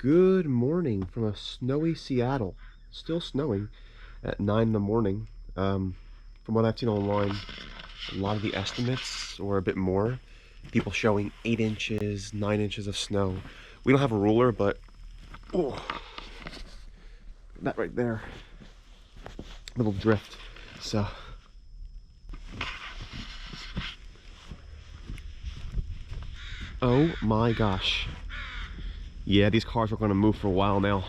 Good morning from a snowy Seattle. Still snowing at 9 in the morning. From what I've seen online, a lot of the estimates, or a bit more, people showing 8 inches, 9 inches of snow. We don't have a ruler, but oh, that right there, little drift. So oh my gosh. Yeah, these cars are going to move for a while now.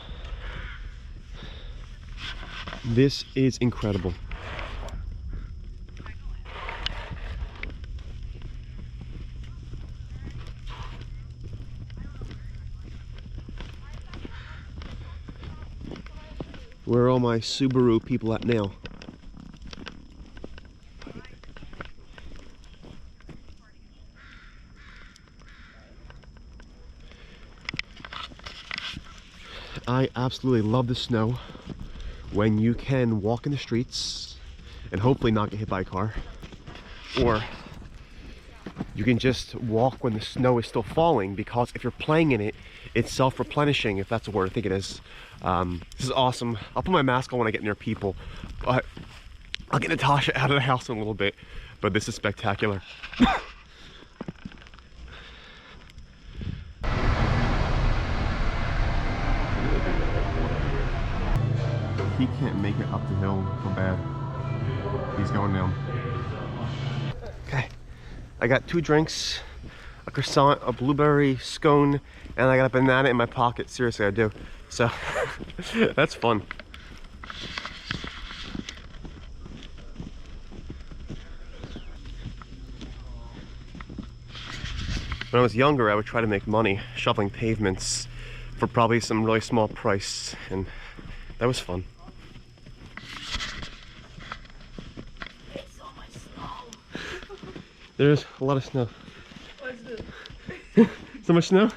This is incredible. Where are all my Subaru people at now? I absolutely love the snow when you can walk in the streets and hopefully not get hit by a car, or you can just walk when the snow is still falling, because if you're playing in it, it's self-replenishing, if that's a word. I think it is. This is awesome. I'll put my mask on when I get near people, but I'll get Natasha out of the house in a little bit. But this is spectacular. He can't make it up the hill so bad. He's going down. Okay, I got 2 drinks, a croissant, a blueberry scone, and I got a banana in my pocket. Seriously, I do. So that's fun. When I was younger, I would try to make money shoveling pavements for probably some really small price, and that was fun. There's a lot of snow. What is this? So much snow?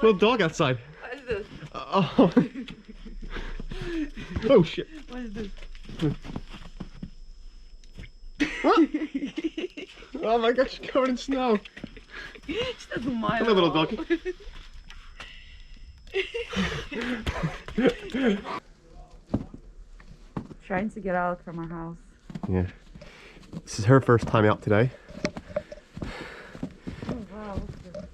Little dog outside. What is this? Oh. Oh shit. What is this? What? Oh my gosh, covered in snow. She doesn't mind. Hello, little doggy. Trying to get out from our house. Yeah. This is her first time out today. Oh wow, look at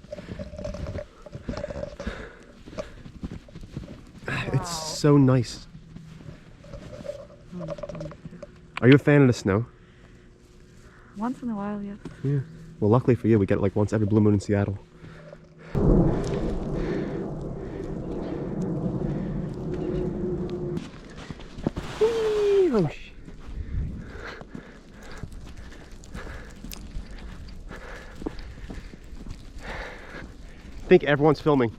this. It's so nice. Are you a fan of the snow? Once in a while, yes. Yeah. Well, luckily for you, we get it like once every blue moon in Seattle. Whee! Oh, I think everyone's filming.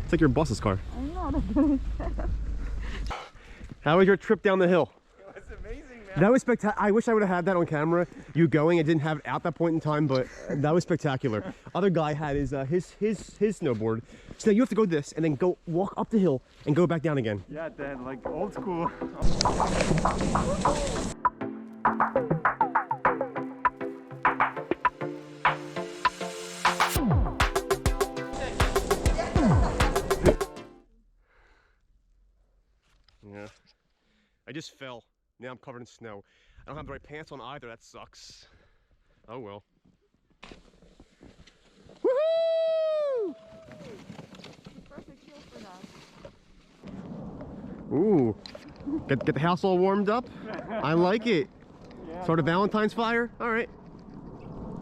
It's like your boss's car. I know. How was your trip down the hill? It was amazing, man. That was spectacular. I wish I would have had that on camera. You going, I didn't have it at that point in time, but that was spectacular. Other guy had his snowboard. So now you have to go this and then go walk up the hill and go back down again. Yeah, Dad, like old school. Yeah. I just fell. Now I'm covered in snow. I don't have the right pants on either. That sucks. Oh well. Woohoo! Perfect heel for that. Ooh. Get the house all warmed up. I like it. Yeah, Sort of Valentine's fire. All right.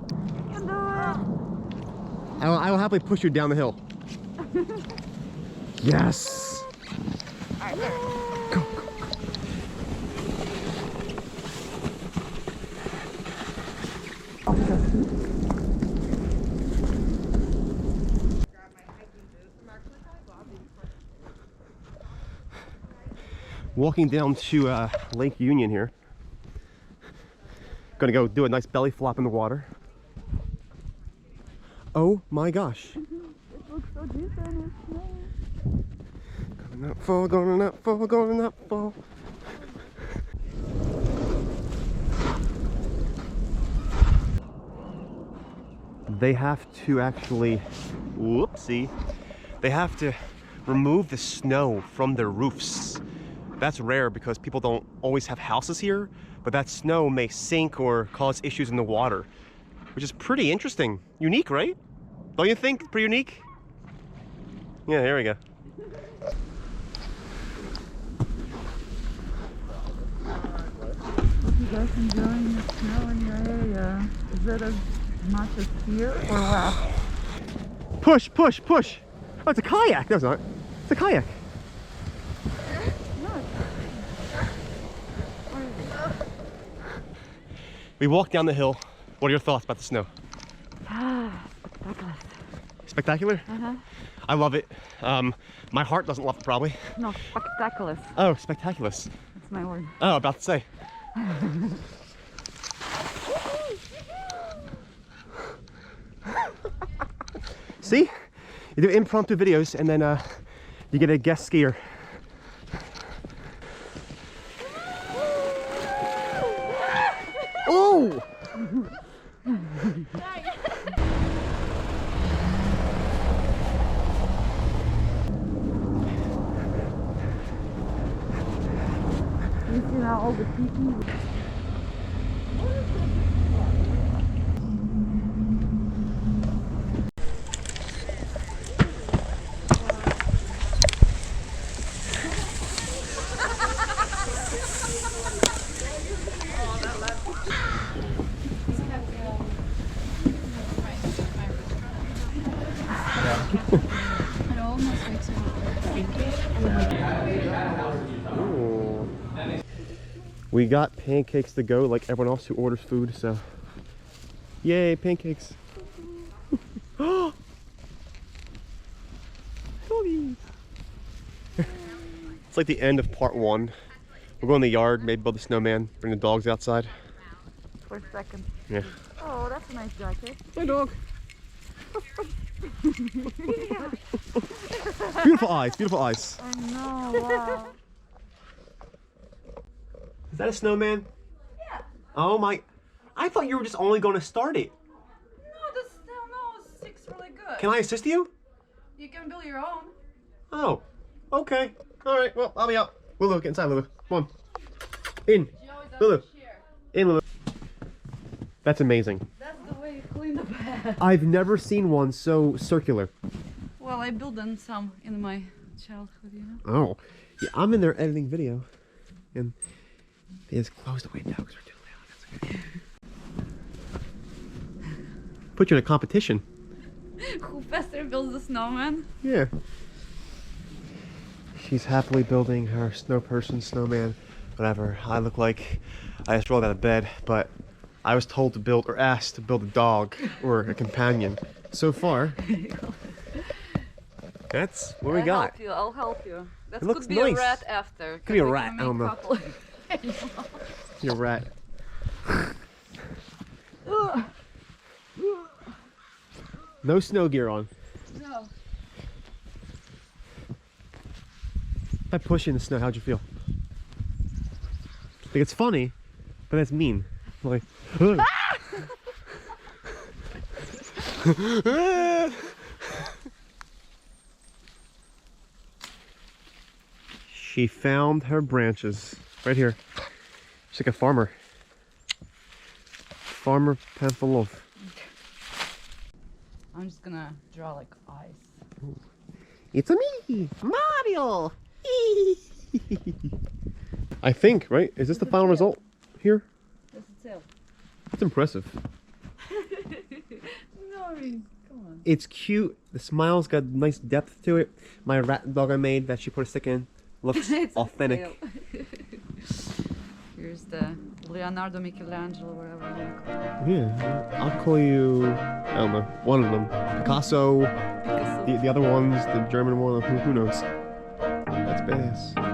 You can do it. I will happily push you down the hill. Yes. All right, there. Go, go. Walking down to Lake Union here. Gonna go do a nice belly flop in the water. Oh my gosh. It looks so deep and it's snow. Gonna not fall, gonna not fall, gonna not fall. they have to actually, whoopsie, they have to remove the snow from their roofs. That's rare because people don't always have houses here, but that snow may sink or cause issues in the water, which is pretty interesting. Unique, right? Don't you think? Pretty unique? Yeah, here we go. Hope you guys enjoying the snow in your area. Is it as much as here or what? Push, push, push! Oh, it's a kayak! No, it's not. It's a kayak. We walked down the hill. What are your thoughts about the snow? Spectacular. Spectacular? Uh-huh. I love it. My heart doesn't love it, probably. No, spectacular. Oh, spectacular. That's my word. Oh, about to say. See? You do impromptu videos and then you get a guest skier. Oh! You see now all the peaking? Ooh. We got pancakes to go like everyone else who orders food, so yay, pancakes. It's like the end of part one. We'll go in the yard, maybe build a snowman, bring the dogs outside. For a second. Yeah. Oh, that's a nice jacket. My dog. Beautiful eyes, beautiful eyes. I know, wow. Is that a snowman? Yeah. Oh my, I thought you were just only going to start it. No, the snow sticks really good. Can I assist you? You can build your own. Oh, okay. All right, well, I'll be out. Lulu, get inside, Lulu. Come on. In. Lulu. In, Lulu. That's amazing. That's the way you clean the bed. I've never seen one so circular. Well, I built them some in my childhood, you know. Oh, yeah, I'm in there editing video. And they just close the window because we're too loud. That's okay. Put you in a competition. Who faster builds the snowman? Yeah. She's happily building her snow person, snowman, whatever. I look like I just rolled out of bed, but I was told to build, or asked to build a dog or a companion. So far, that's what we got. I'll help you. That It looks could be nice. a rat after. Could be a rat, I don't know. know. You're a rat. No snow gear on. No. If I push you in the snow, how'd you feel? Like, it's funny, but that's mean. Like, she found her branches right here. She's like a farmer. Farmer Pamphilov. I'm just gonna draw like eyes. It's a me, Mario. I think, right? Is this the final result here? That's the tail. That's impressive. No, I mean, come on. It's cute. The smile's got nice depth to it. My rat dog I made that she put a stick in looks It's a authentic. tail. Here's the Leonardo, Michelangelo, whatever you want to call it. Yeah, I'll call you, I don't know, one of them. Picasso, Picasso. the other one's the German one, who knows. That's badass.